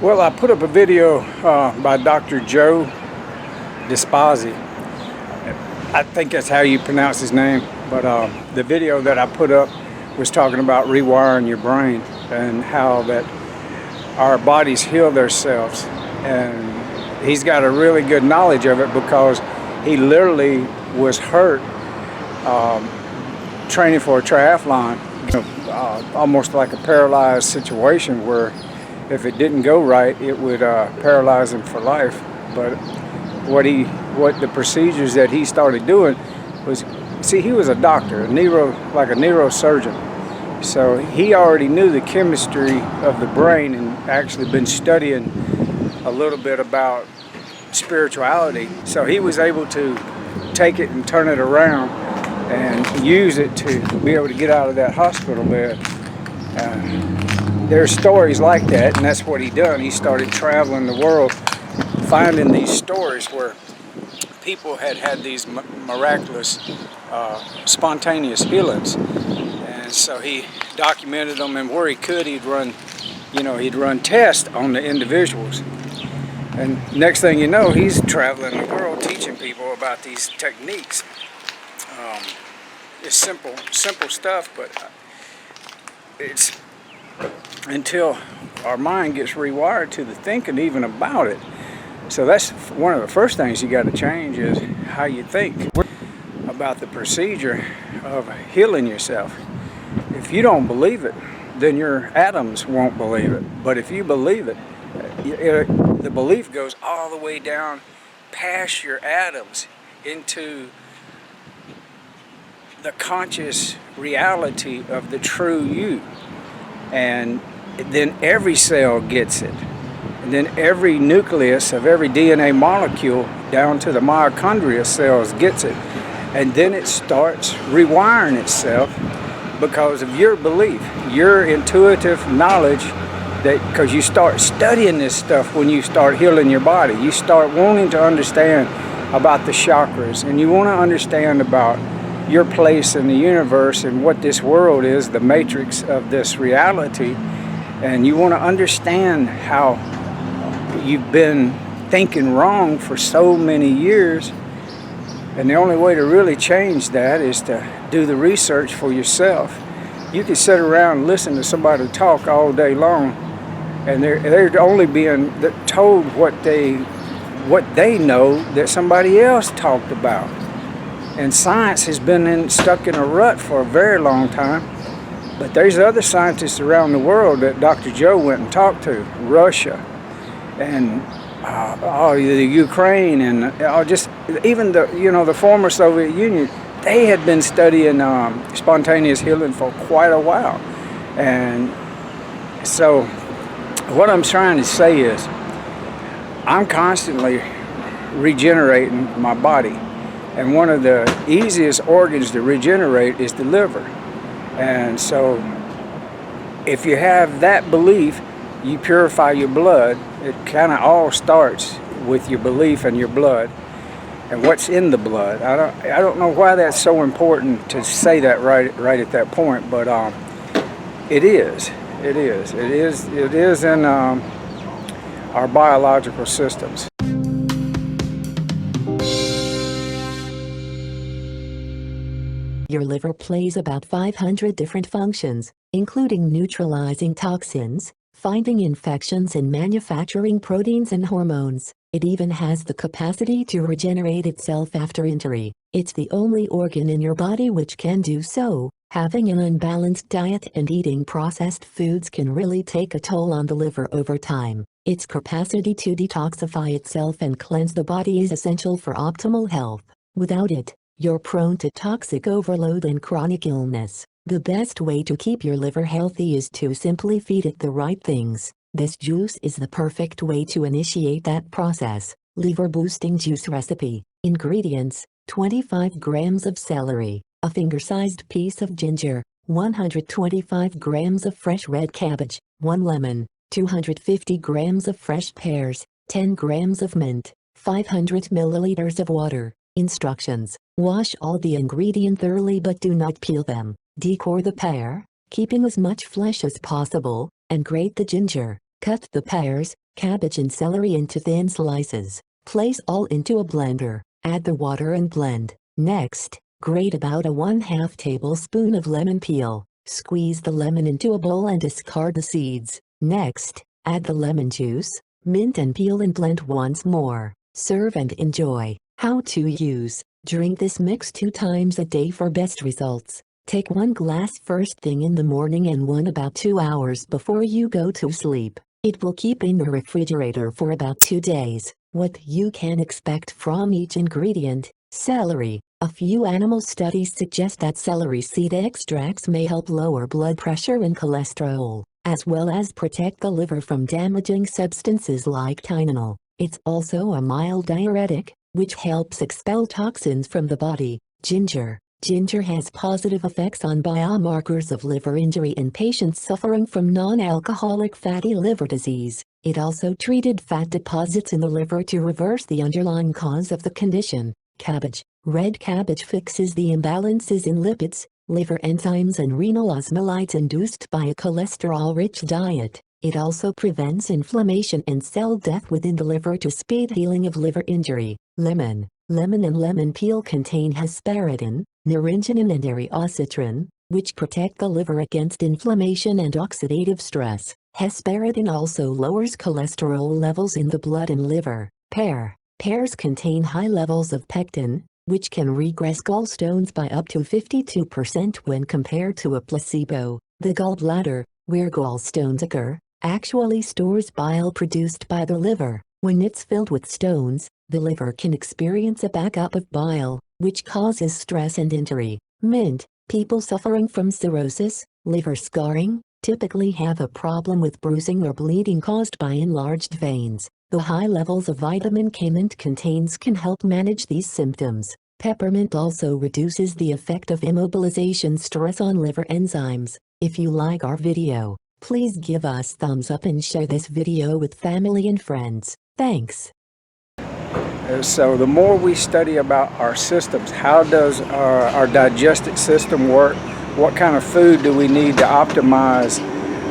Well, I put up a video by Dr. Joe Dispenza. I think that's how you pronounce his name. But the video that I put up was talking about rewiring your brain and how that our bodies heal themselves. And he's got a really good knowledge of it because he literally was hurt training for a triathlon. Almost like a paralyzed situation where if it didn't go right, it would paralyze him for life. But what the procedures that he started doing was, see, he was a doctor, like a neurosurgeon. So he already knew the chemistry of the brain and actually been studying a little bit about spirituality. So he was able to take it and turn it around and use it to be able to get out of that hospital bed. There's stories like that, and that's what he done. He started traveling the world, finding these stories where people had these miraculous, spontaneous healings. And so he documented them, and where he could, he'd run tests on the individuals. And next thing you know, he's traveling the world teaching people about these techniques. It's simple stuff, but it's until our mind gets rewired to the thinking even about it. So that's one of the first things you got to change is how you think about the procedure of healing yourself. If you don't believe it, then your atoms won't believe it. But if you believe it, the belief goes all the way down past your atoms into the conscious reality of the true you. And then every cell gets it. And then every nucleus of every DNA molecule down to the mitochondria cells gets it. And then it starts rewiring itself because of your belief, your intuitive knowledge, that because you start studying this stuff when you start healing your body. You start wanting to understand about the chakras, and you want to understand about your place in the universe and what this world is, the matrix of this reality. And you want to understand how you've been thinking wrong for so many years. And the only way to really change that is to do the research for yourself. You can sit around and listen to somebody talk all day long, and they're only being told what they know that somebody else talked about. And science has been stuck in a rut for a very long time. But there's other scientists around the world that Dr. Joe went and talked to, Russia, and the Ukraine, and just even the former Soviet Union. They had been studying spontaneous healing for quite a while. And so what I'm trying to say is I'm constantly regenerating my body. And one of the easiest organs to regenerate is the liver. And so if you have that belief, you purify your blood. It kind of all starts with your belief and your blood and what's in the blood. I don't know why that's so important to say that right at that point, but it is in our biological systems. Your liver plays about 500 different functions, including neutralizing toxins, fighting infections, and manufacturing proteins and hormones. It even has the capacity to regenerate itself after injury. It's the only organ in your body which can do so. Having an unbalanced diet and eating processed foods can really take a toll on the liver over time. Its capacity to detoxify itself and cleanse the body is essential for optimal health. Without it, you're prone to toxic overload and chronic illness. The best way to keep your liver healthy is to simply feed it the right things. This juice is the perfect way to initiate that process. Liver boosting juice recipe. Ingredients: 25 grams of celery, a finger-sized piece of ginger, 125 grams of fresh red cabbage, 1 lemon, 250 grams of fresh pears, 10 grams of mint, 500 milliliters of water. Instructions: wash all the ingredients thoroughly but do not peel them. Decore the pear, keeping as much flesh as possible, and grate the ginger. Cut the pears, cabbage and celery into thin slices. Place all into a blender. Add the water and blend. Next, grate about a 1/2 tablespoon of lemon peel. Squeeze the lemon into a bowl and discard the seeds. Next, add the lemon juice, mint and peel and blend once more. Serve and enjoy. How to use. Drink this mix 2 times a day for best results. Take 1 glass first thing in the morning and 1 about 2 hours before you go to sleep. It will keep in the refrigerator for about 2 days. What you can expect from each ingredient. Celery. A few animal studies suggest that celery seed extracts may help lower blood pressure and cholesterol, as well as protect the liver from damaging substances like Tylenol. It's also a mild diuretic, which helps expel toxins from the body. Ginger. Ginger has positive effects on biomarkers of liver injury in patients suffering from non-alcoholic fatty liver disease. It also treated fat deposits in the liver to reverse the underlying cause of the condition. Cabbage. Red cabbage fixes the imbalances in lipids, liver enzymes and renal osmolytes induced by a cholesterol-rich diet. It also prevents inflammation and cell death within the liver to speed healing of liver injury. Lemon. Lemon and lemon peel contain hesperidin, naringenin and eriocitrin, which protect the liver against inflammation and oxidative stress. Hesperidin also lowers cholesterol levels in the blood and liver. Pear. Pears contain high levels of pectin, which can regress gallstones by up to 52% when compared to a placebo. The gallbladder, where gallstones occur, actually stores bile produced by the liver. When it's filled with stones, the liver can experience a backup of bile, which causes stress and injury. Mint. People suffering from cirrhosis, liver scarring, typically have a problem with bruising or bleeding caused by enlarged veins. The high levels of vitamin K mint contains can help manage these symptoms. Peppermint also reduces the effect of immobilization stress on liver enzymes. If you like our video, please give us thumbs up and share this video with family and friends. Thanks. So the more we study about our systems, how does our digestive system work? What kind of food do we need to optimize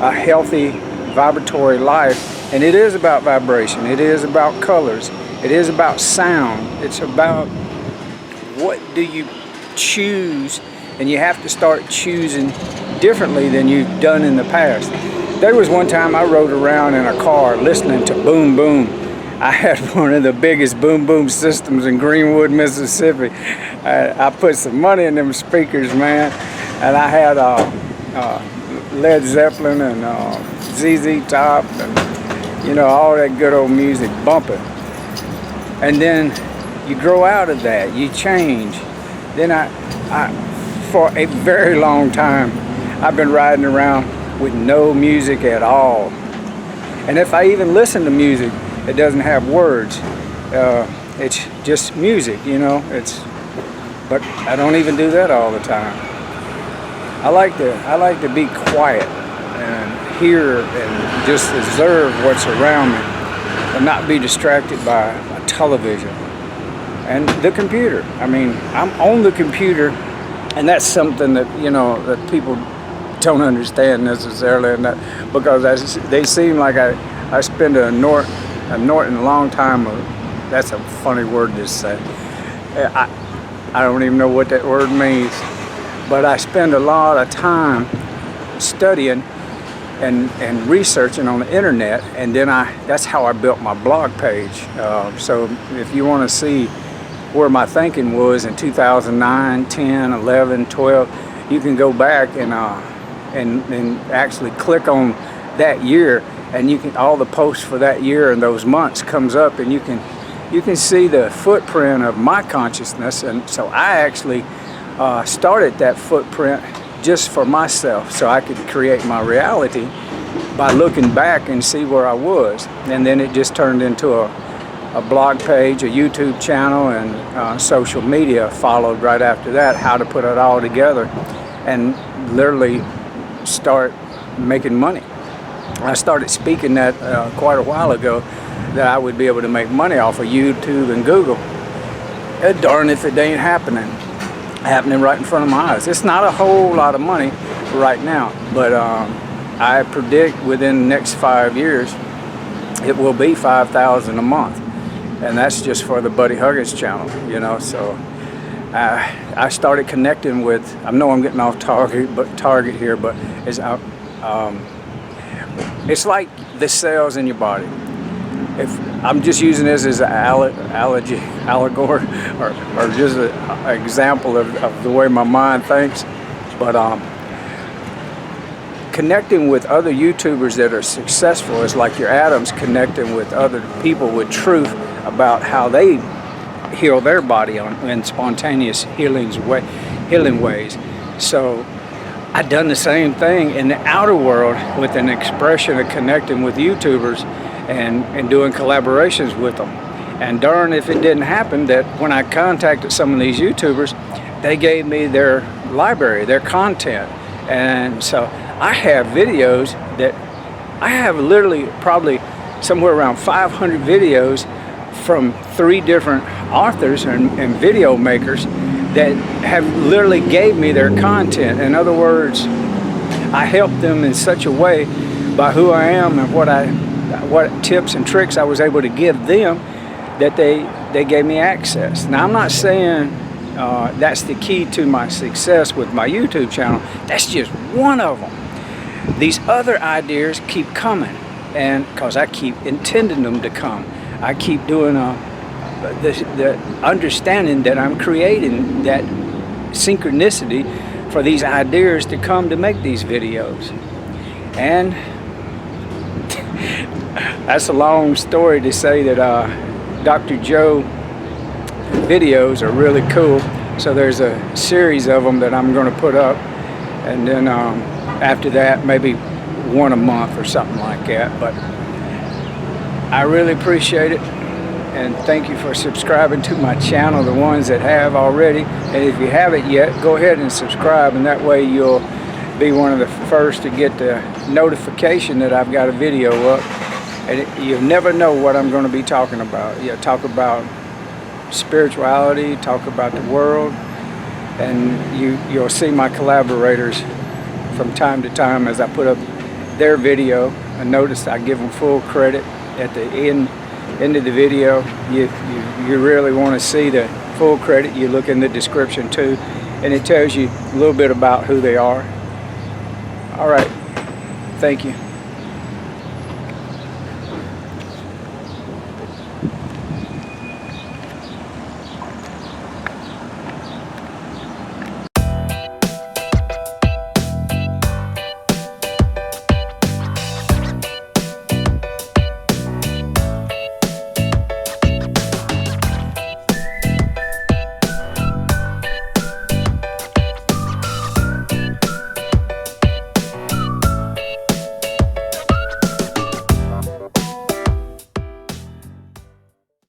a healthy vibratory life? And it is about vibration, it is about colors, it is about sound, it's about what do you choose, and you have to start choosing differently than you've done in the past. There was one time I rode around in a car listening to boom boom. I had one of the biggest boom boom systems in Greenwood, Mississippi. I put some money in them speakers, man, and I had Led Zeppelin and ZZ Top and all that good old music bumping. And then you grow out of that, you change. Then I for a very long time, I've been riding around with no music at all. And if I even listen to music, it doesn't have words. It's just music, but I don't even do that all the time. I like to be quiet and hear and just observe what's around me and not be distracted by a television and the computer. I mean, I'm on the computer, and that's something that that people don't understand necessarily, and that because they seem like I spend a Norton long time. That's a funny word to say. I don't even know what that word means, but I spend a lot of time studying and researching on the internet, and then that's how I built my blog page. So if you want to see where my thinking was in 2009, 10, 11, 12, you can go back and actually click on that year, and you can all the posts for that year and those months comes up, and you can see the footprint of my consciousness. And so I actually started that footprint just for myself, so I could create my reality by looking back and see where I was. And then it just turned into a blog page, a YouTube channel, and social media followed right after that, how to put it all together and literally start making money. I started speaking that quite a while ago, that I would be able to make money off of YouTube and Google. Darn if it ain't happening right in front of my eyes. It's not a whole lot of money right now, but I predict within the next 5 years, it will be 5,000 a month. And that's just for the Buddy Huggins channel, you know. So I started connecting with, I know I'm getting off target here, but it's like the cells in your body. If I'm just using this as an allegory or just an example of the way my mind thinks, but connecting with other YouTubers that are successful is like your atoms connecting with other people with truth about how they heal their body in spontaneous healing ways. So I've done the same thing in the outer world with an expression of connecting with YouTubers and doing collaborations with them. And darn if it didn't happen that when I contacted some of these YouTubers, they gave me their library, their content. And so I have videos that I have literally probably somewhere around 500 videos from 3 different authors and video makers that have literally gave me their content. In other words, I helped them in such a way by who I am and what tips and tricks I was able to give them that they gave me access. Now I'm not saying that's the key to my success with my YouTube channel. That's just one of them. These other ideas keep coming, and because I keep intending them to come. I keep doing the understanding that I'm creating that synchronicity for these ideas to come to make these videos. And that's a long story to say that Dr. Joe videos are really cool. So there's a series of them that I'm going to put up, and then after that maybe one a month or something like that. But I really appreciate it, and thank you for subscribing to my channel, the ones that have already. And if you haven't yet, go ahead and subscribe, and that way you'll be one of the first to get the notification that I've got a video up. And you never know what I'm going to be talking about. You talk about spirituality, talk about the world, and you'll see my collaborators from time to time as I put up their video. And notice I give them full credit at the end of the video. You really want to see the full credit, you look in the description too, and it tells you a little bit about who they are. All right, thank you.